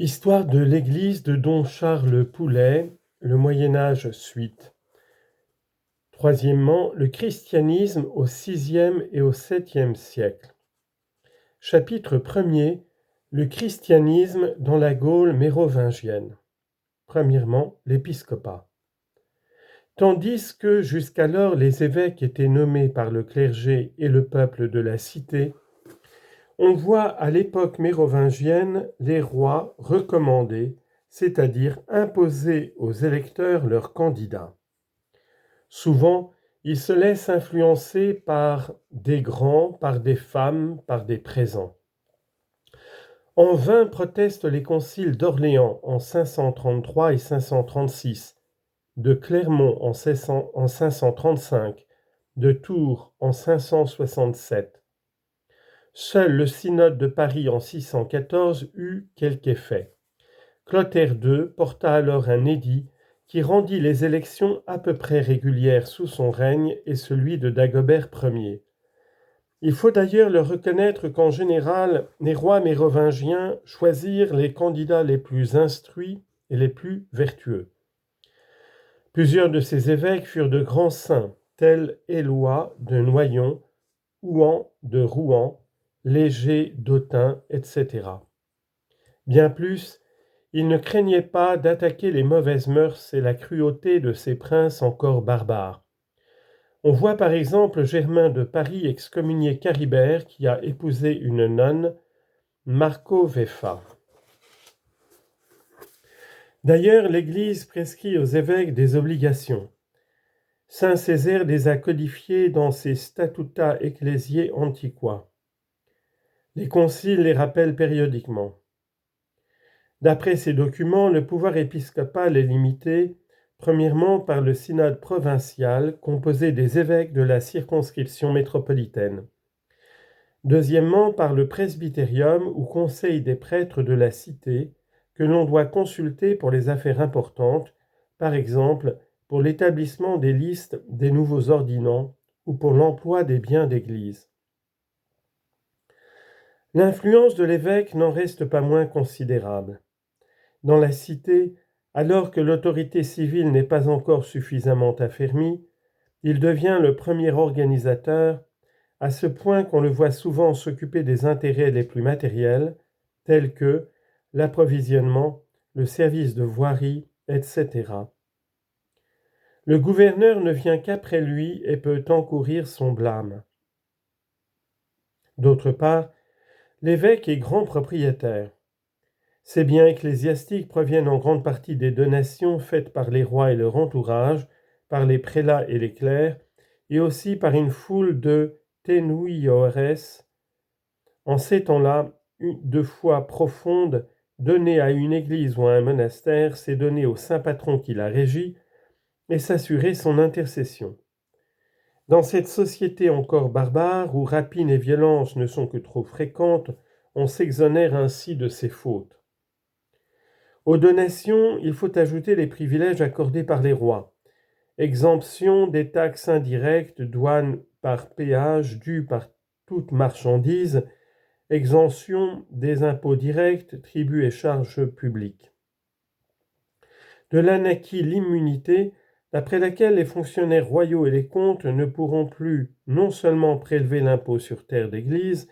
Histoire de l'église de Don Charles Poulet, le Moyen-Âge suite. Troisièmement, le christianisme au VIe et au VIIe siècle. Chapitre 1er, le christianisme dans la Gaule mérovingienne. Premièrement, l'épiscopat. Tandis que jusqu'alors les évêques étaient nommés par le clergé et le peuple de la cité, on voit à l'époque mérovingienne les rois recommander, c'est-à-dire imposer aux électeurs leurs candidats. Souvent, ils se laissent influencer par des grands, par des femmes, par des présents. En vain protestent les conciles d'Orléans en 533 et 536, de Clermont en 535, de Tours en 567. Seul le synode de Paris en 614 eut quelque effet. Clotaire II porta alors un édit qui rendit les élections à peu près régulières sous son règne et celui de Dagobert Ier. Il faut d'ailleurs le reconnaître qu'en général, les rois mérovingiens choisirent les candidats les plus instruits et les plus vertueux. Plusieurs de ces évêques furent de grands saints, tels Éloi de Noyon, Ouan de Rouen, Léger d'Autun, etc. Bien plus, il ne craignait pas d'attaquer les mauvaises mœurs et la cruauté de ces princes encore barbares. On voit par exemple Germain de Paris excommunier Caribert qui a épousé une nonne, Marco Veffa. D'ailleurs, l'Église prescrit aux évêques des obligations. Saint Césaire les a codifiées dans ses Statuta Ecclesiae Antiqua. Les conciles les rappellent périodiquement. D'après ces documents, le pouvoir épiscopal est limité, premièrement par le synode provincial composé des évêques de la circonscription métropolitaine. Deuxièmement, par le presbytérium ou conseil des prêtres de la cité, que l'on doit consulter pour les affaires importantes, par exemple pour l'établissement des listes des nouveaux ordinants ou pour l'emploi des biens d'église. L'influence de l'évêque n'en reste pas moins considérable. Dans la cité, alors que l'autorité civile n'est pas encore suffisamment affermie, il devient le premier organisateur, à ce point qu'on le voit souvent s'occuper des intérêts les plus matériels, tels que l'approvisionnement, le service de voirie, etc. Le gouverneur ne vient qu'après lui et peut encourir son blâme. D'autre part, l'évêque est grand propriétaire. Ces biens ecclésiastiques proviennent en grande partie des donations faites par les rois et leur entourage, par les prélats et les clercs, et aussi par une foule de tenuiores. En ces temps-là, de foi profonde, donner à une église ou à un monastère, c'est donner au saint patron qui la régit et s'assurer son intercession. Dans cette société encore barbare, où rapine et violence ne sont que trop fréquentes, on s'exonère ainsi de ses fautes. Aux donations, il faut ajouter les privilèges accordés par les rois. Exemption des taxes indirectes, douanes par péage dues par toute marchandise, exemption des impôts directs, tributs et charges publiques. De là naquit l'immunité, d'après laquelle les fonctionnaires royaux et les comtes ne pourront plus non seulement prélever l'impôt sur terre d'église,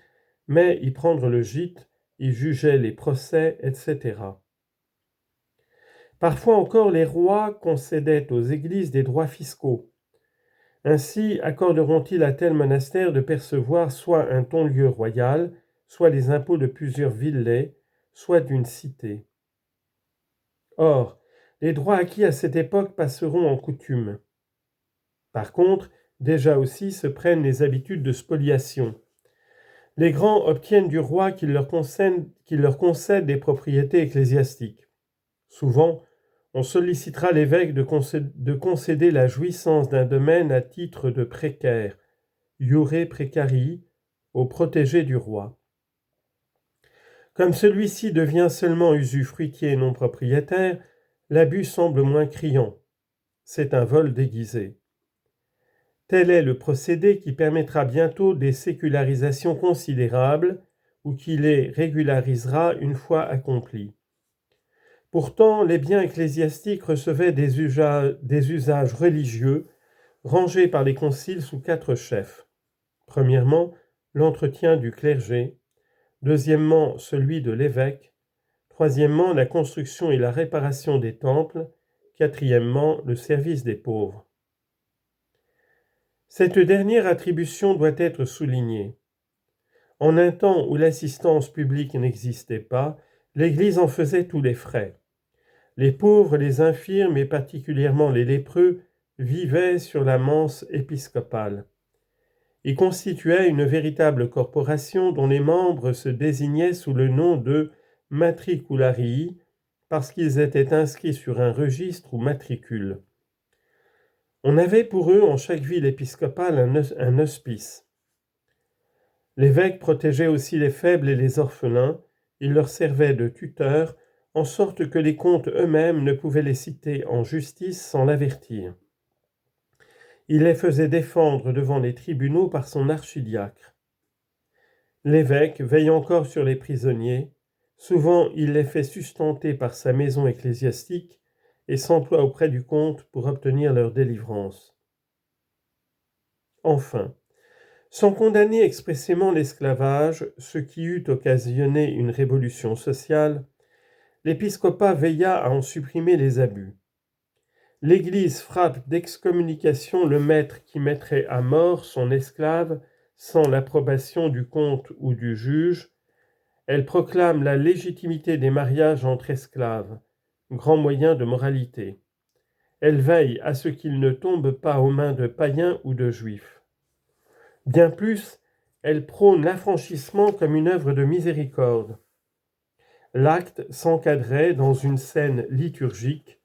mais y prendre le gîte, y juger les procès, etc. Parfois encore, les rois concédaient aux églises des droits fiscaux. Ainsi, accorderont-ils à tel monastère de percevoir soit un ton-lieu royal, soit les impôts de plusieurs villets, soit d'une cité. Or, les droits acquis à cette époque passeront en coutume. Par contre, déjà aussi se prennent les habitudes de spoliation. Les grands obtiennent du roi qu'il leur concède des propriétés ecclésiastiques. Souvent, on sollicitera l'évêque de concéder la jouissance d'un domaine à titre de précaire, iure precarii, au protégé du roi. Comme celui-ci devient seulement usufruitier et non propriétaire, l'abus semble moins criant. C'est un vol déguisé. Tel est le procédé qui permettra bientôt des sécularisations considérables ou qui les régularisera une fois accomplies. Pourtant, les biens ecclésiastiques recevaient des usages religieux rangés par les conciles sous 4 chefs. Premièrement, l'entretien du clergé. Deuxièmement, celui de l'évêque. Troisièmement, la construction et la réparation des temples. Quatrièmement, le service des pauvres. Cette dernière attribution doit être soulignée. En un temps où l'assistance publique n'existait pas, l'Église en faisait tous les frais. Les pauvres, les infirmes et particulièrement les lépreux vivaient sur la manse épiscopale. Ils constituaient une véritable corporation dont les membres se désignaient sous le nom de matricularii parce qu'ils étaient inscrits sur un registre ou matricule. On avait pour eux en chaque ville épiscopale un hospice. L'évêque protégeait aussi les faibles et les orphelins, il leur servait de tuteur, en sorte que les comtes eux-mêmes ne pouvaient les citer en justice sans l'avertir. Il les faisait défendre devant les tribunaux par son archidiacre. L'évêque veille encore sur les prisonniers, souvent il les fait sustenter par sa maison ecclésiastique et s'emploie auprès du comte pour obtenir leur délivrance. Enfin, sans condamner expressément l'esclavage, ce qui eût occasionné une révolution sociale, l'épiscopat veilla à en supprimer les abus. L'Église frappe d'excommunication le maître qui mettrait à mort son esclave sans l'approbation du comte ou du juge. Elle proclame la légitimité des mariages entre esclaves, grand moyen de moralité. Elle veille à ce qu'ils ne tombent pas aux mains de païens ou de juifs. Bien plus, elle prône l'affranchissement comme une œuvre de miséricorde. L'acte s'encadrait dans une scène liturgique.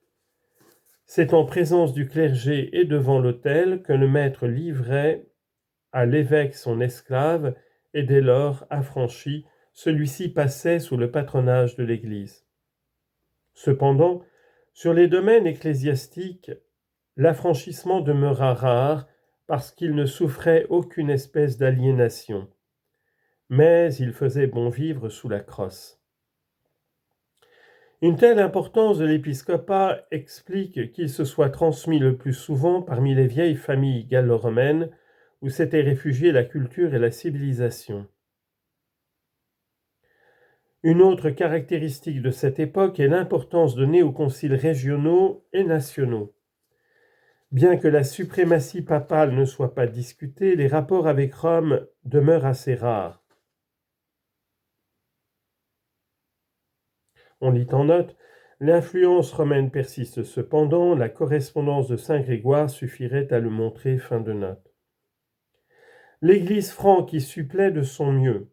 C'est en présence du clergé et devant l'autel que le maître livrait à l'évêque son esclave, et dès lors, affranchi, celui-ci passait sous le patronage de l'Église. Cependant, sur les domaines ecclésiastiques, l'affranchissement demeura rare parce qu'il ne souffrait aucune espèce d'aliénation. Mais il faisait bon vivre sous la crosse. Une telle importance de l'épiscopat explique qu'il se soit transmis le plus souvent parmi les vieilles familles gallo-romaines où s'étaient réfugiées la culture et la civilisation. Une autre caractéristique de cette époque est l'importance donnée aux conciles régionaux et nationaux. Bien que la suprématie papale ne soit pas discutée, les rapports avec Rome demeurent assez rares. On lit en note, l'influence romaine persiste cependant, la correspondance de Saint Grégoire suffirait à le montrer, fin de note. L'Église franque y supplée de son mieux,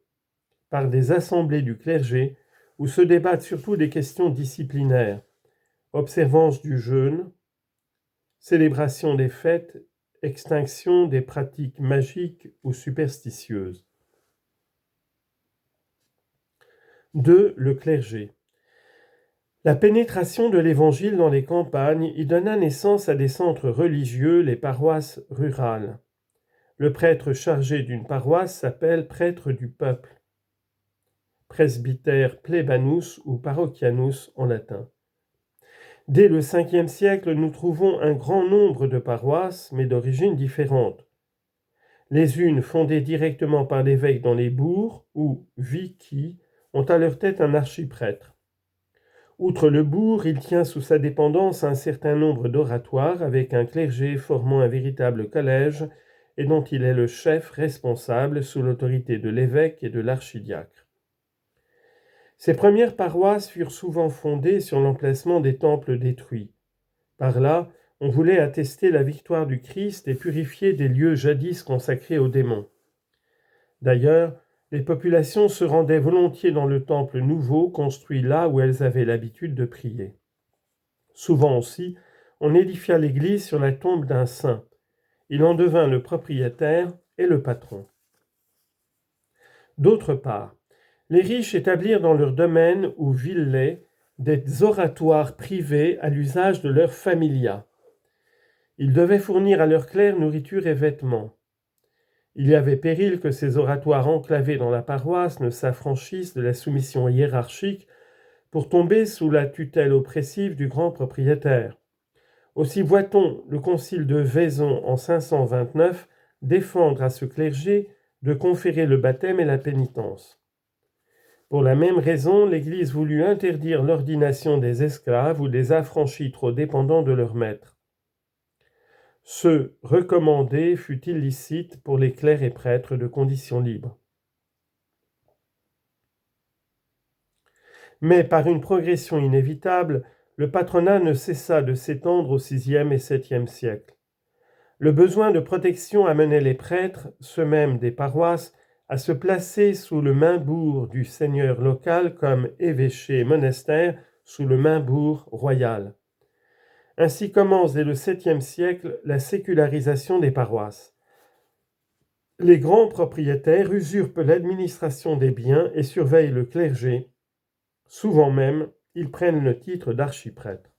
par des assemblées du clergé où se débattent surtout des questions disciplinaires, observance du jeûne, célébration des fêtes, extinction des pratiques magiques ou superstitieuses. 2. Le clergé. La pénétration de l'Évangile dans les campagnes y donna naissance à des centres religieux, les paroisses rurales. Le prêtre chargé d'une paroisse s'appelle prêtre du peuple, presbytère plebanus ou parochianus en latin. Dès le 5e siècle, nous trouvons un grand nombre de paroisses, mais d'origines différentes. Les unes fondées directement par l'évêque dans les bourgs, ou vici, ont à leur tête un archiprêtre. Outre le bourg, il tient sous sa dépendance un certain nombre d'oratoires avec un clergé formant un véritable collège et dont il est le chef responsable sous l'autorité de l'évêque et de l'archidiacre. Ces premières paroisses furent souvent fondées sur l'emplacement des temples détruits. Par là, on voulait attester la victoire du Christ et purifier des lieux jadis consacrés aux démons. D'ailleurs, les populations se rendaient volontiers dans le temple nouveau construit là où elles avaient l'habitude de prier. Souvent aussi, on édifia l'église sur la tombe d'un saint. Il en devint le propriétaire et le patron. D'autre part, les riches établirent dans leur domaine ou villets des oratoires privés à l'usage de leurs familias. Ils devaient fournir à leurs clercs nourriture et vêtements. Il y avait péril que ces oratoires enclavés dans la paroisse ne s'affranchissent de la soumission hiérarchique pour tomber sous la tutelle oppressive du grand propriétaire. Aussi voit-on le concile de Vaison en 529 défendre à ce clergé de conférer le baptême et la pénitence. Pour la même raison, l'Église voulut interdire l'ordination des esclaves ou des affranchis trop dépendants de leur maître. Ce recommandé fut illicite pour les clercs et prêtres de condition libre. Mais par une progression inévitable, le patronat ne cessa de s'étendre au VIe et VIIe siècle. Le besoin de protection amenait les prêtres, ceux mêmes des paroisses, à se placer sous le main-bourg du seigneur local comme évêché monastère sous le main-bourg royal. Ainsi commence dès le 7e siècle la sécularisation des paroisses. Les grands propriétaires usurpent l'administration des biens et surveillent le clergé. Souvent même, ils prennent le titre d'archiprêtre.